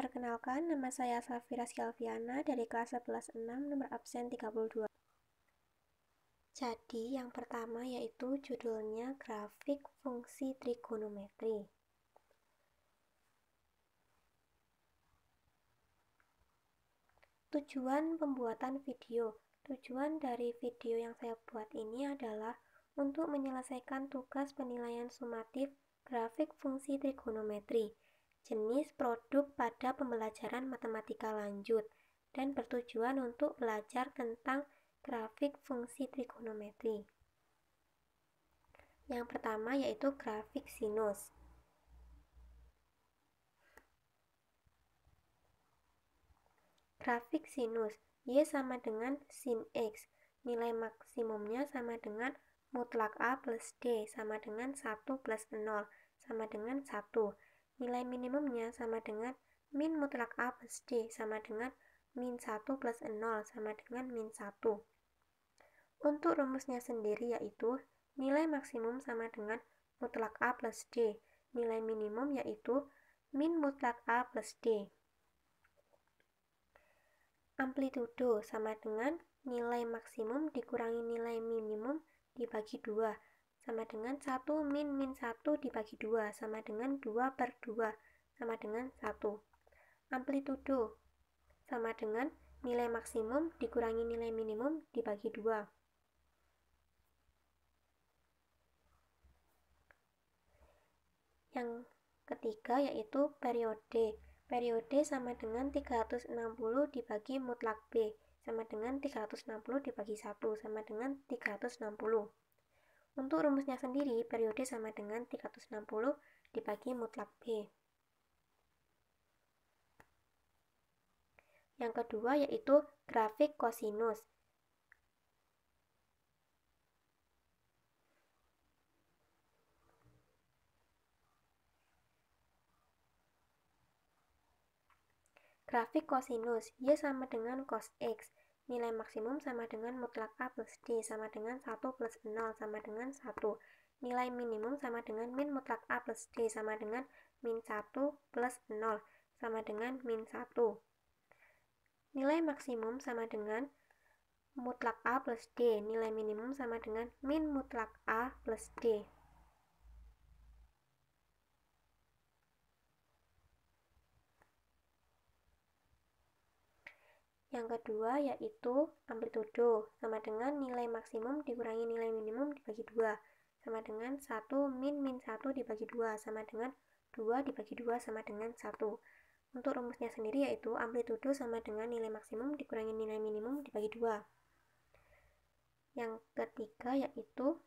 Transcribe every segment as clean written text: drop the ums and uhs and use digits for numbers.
Perkenalkan, nama saya Safira Skalviana dari kelas 11 6, nomor absen 32. Jadi, yang pertama yaitu judulnya grafik fungsi trigonometri. Tujuan pembuatan video. Tujuan dari video yang saya buat ini adalah untuk menyelesaikan tugas penilaian sumatif grafik fungsi trigonometri, jenis produk pada pembelajaran matematika lanjut, dan bertujuan untuk belajar tentang grafik fungsi trigonometri. Yang pertama yaitu grafik sinus. Grafik sinus, Y sama dengan sin X. Nilai maksimumnya sama dengan mutlak A plus D sama dengan 1 plus 0 sama dengan 1. Nilai minimumnya sama dengan min mutlak A plus D sama dengan min 1 plus 0 sama dengan min 1. Untuk rumusnya sendiri yaitu nilai maksimum sama dengan mutlak A plus D. Nilai minimum yaitu min mutlak A plus D. Amplitudo sama dengan nilai maksimum dikurangi nilai minimum dibagi 2 sama dengan 1 min 1 dibagi 2 sama dengan 2 per 2 sama dengan 1. Amplitudo sama dengan nilai maksimum dikurangi nilai minimum dibagi 2. Yang ketiga yaitu periode. Periode sama dengan 360 dibagi mutlak B sama dengan 360 dibagi 1 sama dengan 360. Untuk rumusnya sendiri, periode sama dengan 360 dibagi mutlak B. Yang kedua yaitu grafik kosinus. Grafik kosinus, Y sama dengan cos X. Nilai maksimum sama dengan mutlak A plus D sama dengan 1 plus 0 sama dengan 1. Nilai minimum sama dengan min mutlak A plus D sama dengan min 1 plus 0 sama dengan min 1. Nilai maksimum sama dengan mutlak A plus D. Nilai minimum sama dengan min mutlak A plus D. Yang kedua yaitu amplitudo sama dengan nilai maksimum dikurangi nilai minimum dibagi 2 sama dengan 1 min 1 dibagi 2 sama dengan 2 dibagi 2 sama dengan 1. Untuk rumusnya sendiri yaitu amplitudo sama dengan nilai maksimum dikurangi nilai minimum dibagi 2. Yang ketiga yaitu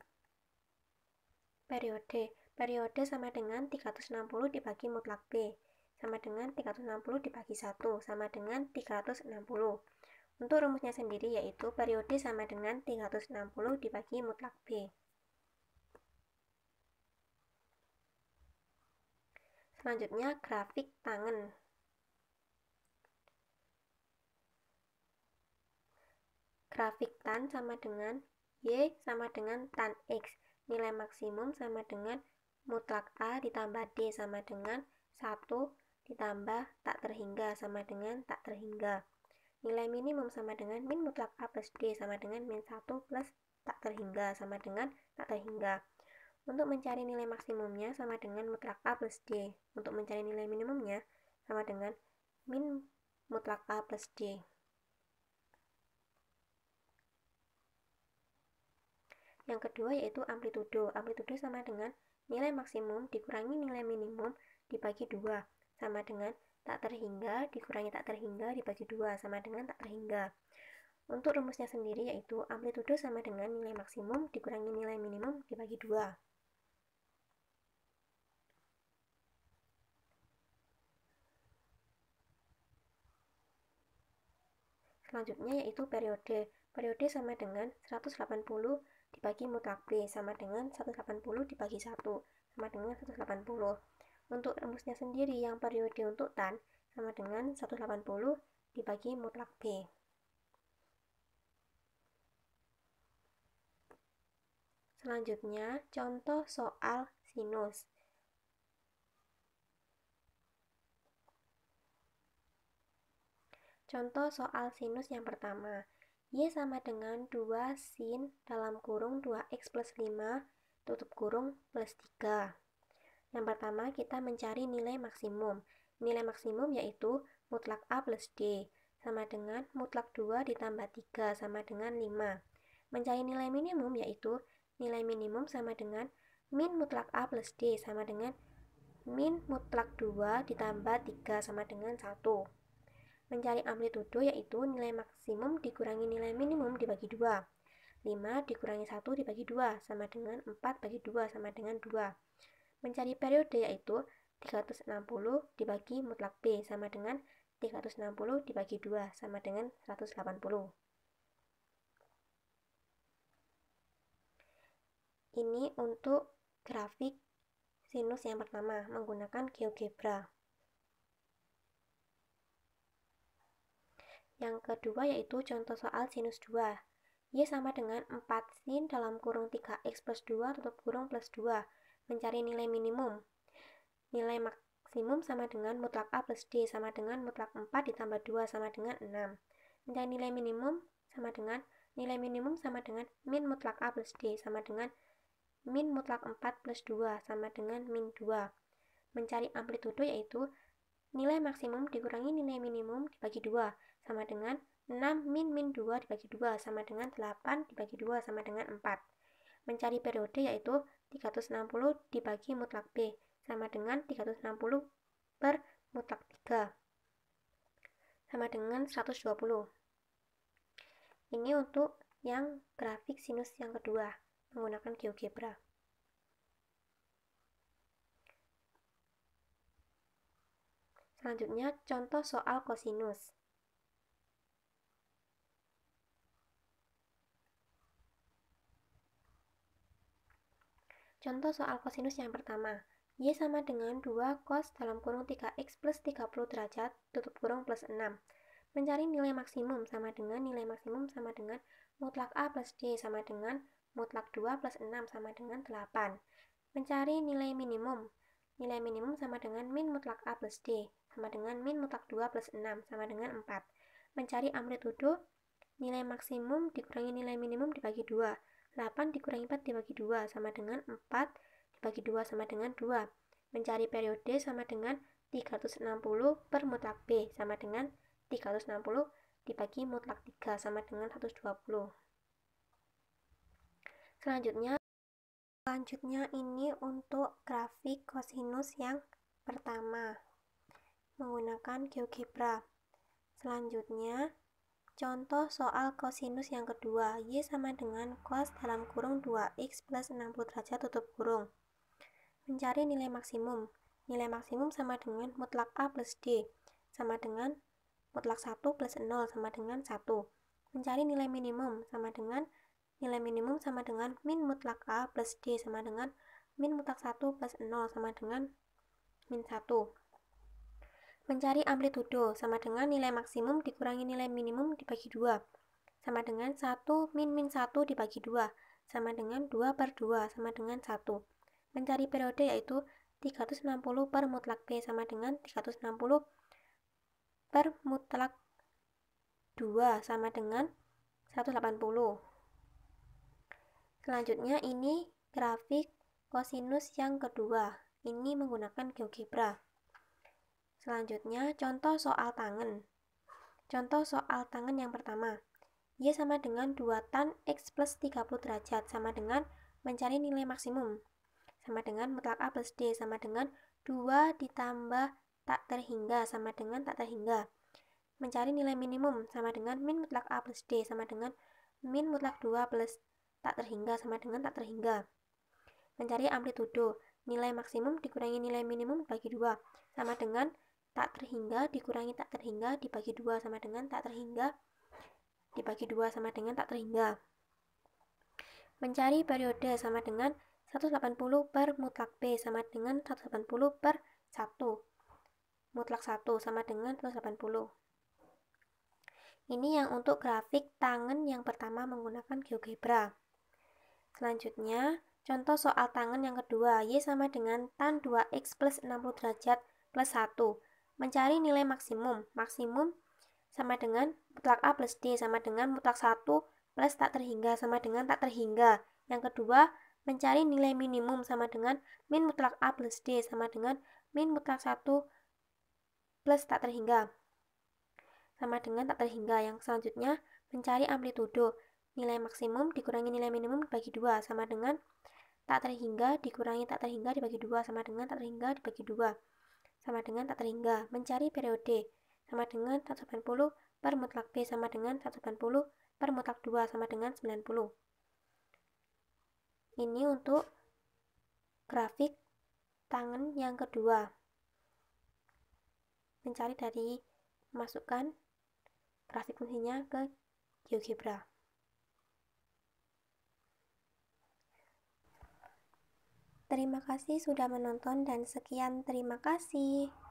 periode. Periode sama dengan 360 dibagi mutlak B sama dengan 360 dibagi 1 sama dengan 360. Untuk rumusnya sendiri yaitu periode sama dengan 360 dibagi mutlak B. Selanjutnya grafik tangen. Grafik tan sama dengan Y sama dengan tan X. Nilai maksimum sama dengan mutlak A ditambah D sama dengan 1 ditambah tak terhingga sama dengan tak terhingga. Nilai minimum sama dengan min mutlak A plus D sama dengan min 1 plus tak terhingga sama dengan tak terhingga. Untuk mencari nilai maksimumnya sama dengan mutlak A plus D. Untuk mencari nilai minimumnya sama dengan min mutlak A plus D. Yang kedua yaitu amplitudo. Amplitudo sama dengan nilai maksimum dikurangi nilai minimum dibagi 2 sama dengan tak terhingga dikurangi tak terhingga dibagi 2 sama dengan tak terhingga. Untuk rumusnya sendiri yaitu amplitudo sama dengan nilai maksimum dikurangi nilai minimum dibagi 2. Selanjutnya yaitu periode. Periode sama dengan 180 dibagi mutlak B sama dengan 180 dibagi 1 sama dengan 180. Untuk rumusnya sendiri yang periode untuk tan sama dengan 180 dibagi mutlak B. Selanjutnya contoh soal sinus. Contoh soal sinus yang pertama. Y sama dengan 2 sin dalam kurung 2x plus 5 tutup kurung plus 3. Yang pertama kita mencari nilai maksimum. Nilai maksimum yaitu mutlak A plus D sama dengan mutlak 2 ditambah 3 sama dengan 5. Mencari nilai minimum yaitu nilai minimum sama dengan min mutlak A plus D sama dengan min mutlak 2 ditambah 3 sama dengan 1. Mencari amplitudo yaitu nilai maksimum dikurangi nilai minimum dibagi 2. 5 dikurangi 1 dibagi 2 sama dengan 4 bagi 2 sama dengan 2. Mencari periode yaitu 360 dibagi mutlak B sama dengan 360 dibagi 2 sama dengan 180. Ini untuk grafik sinus yang pertama menggunakan GeoGebra. Yang kedua yaitu contoh soal sinus 2. Y sama dengan 4 sin dalam kurung 3x plus 2 tutup kurung plus 2. Mencari nilai minimum. Nilai maksimum sama dengan mutlak A plus D sama dengan mutlak 4 ditambah 2 sama dengan 6. Mencari nilai minimum sama dengan min mutlak A plus D sama dengan min mutlak 4 plus 2 sama dengan min 2. Mencari amplitudo yaitu nilai maksimum dikurangi nilai minimum dibagi 2 sama dengan 6 min 2 dibagi 2 sama dengan 8 dibagi 2 sama dengan 4. Mencari periode yaitu 360 dibagi mutlak B sama dengan 360 per mutlak 3 sama dengan 120. Ini untuk yang grafik sinus yang kedua menggunakan GeoGebra. Selanjutnya contoh soal kosinus. Contoh soal kosinus yang pertama. Y sama dengan 2 cos dalam kurung 3x plus 30 derajat tutup kurung plus 6. Mencari nilai maksimum sama dengan mutlak A plus D sama dengan mutlak 2 plus 6 sama dengan 8. Mencari nilai minimum. Nilai minimum sama dengan min mutlak A plus D sama dengan min mutlak 2 plus 6 sama dengan 4. Mencari amplitudo. Nilai maksimum dikurangi nilai minimum dibagi 2. 8 dikurangi 4 dibagi 2 sama dengan 4 dibagi 2 sama dengan 2. Mencari periode sama dengan 360 per mutlak B sama dengan 360 dibagi mutlak 3 sama dengan 120. Selanjutnya ini untuk grafik kosinus yang pertama menggunakan GeoGebra. Selanjutnya contoh soal kosinus yang kedua. Y sama dengan cos dalam kurung 2x plus 60 derajat tutup kurung. Mencari nilai maksimum. Nilai maksimum sama dengan mutlak A plus D sama dengan mutlak 1 plus 0 sama dengan 1. Mencari nilai minimum sama dengan min mutlak A plus D sama dengan min mutlak 1 plus 0 sama dengan min 1. Mencari amplitudo sama dengan nilai maksimum dikurangi nilai minimum dibagi 2 sama dengan 1 min 1 dibagi 2 sama dengan 2 per 2 sama dengan 1. Mencari periode yaitu 360 per mutlak B sama dengan 360 per mutlak 2 sama dengan 180. Selanjutnya ini grafik kosinus yang kedua. Ini menggunakan GeoGebra. Selanjutnya, contoh soal tangen. Contoh soal tangen yang pertama. Y sama dengan 2 tan X plus 30 derajat sama dengan mencari nilai maksimum. Sama dengan mutlak A plus D sama dengan 2 ditambah tak terhingga sama dengan tak terhingga. Mencari nilai minimum sama dengan min mutlak A plus D sama dengan min mutlak 2 plus tak terhingga sama dengan tak terhingga. Mencari amplitudo. Nilai maksimum dikurangi nilai minimum dibagi 2 sama dengan tak terhingga dikurangi tak terhingga dibagi 2 sama dengan tak terhingga dibagi 2 sama dengan tak terhingga. Mencari periode sama dengan 180 per mutlak B sama dengan 180 per 1. Mutlak 1 sama dengan 180. Ini yang untuk grafik tangen yang pertama menggunakan GeoGebra. Selanjutnya, contoh soal tangen yang kedua. Y sama dengan tan 2x plus 60 derajat plus 1. Mencari nilai maksimum. Maksimum sama dengan mutlak A plus D sama dengan mutlak 1 plus tak terhingga sama dengan tak terhingga. Yang kedua, mencari nilai minimum sama dengan min mutlak A plus D sama dengan min mutlak 1 plus tak terhingga sama dengan tak terhingga. Yang selanjutnya, mencari amplitudo. Nilai maksimum dikurangi nilai minimum dibagi 2 sama dengan tak terhingga dikurangi tak terhingga dibagi 2 sama dengan tak terhingga dibagi 2 sama dengan tak terhingga. Mencari periode sama dengan 180 per mutlak B sama dengan 180 per mutlak 2 sama dengan 90. Ini untuk grafik tangan yang kedua. Mencari dari memasukkan grafik fungsinya ke GeoGebra. Terima kasih sudah menonton dan sekian terima kasih.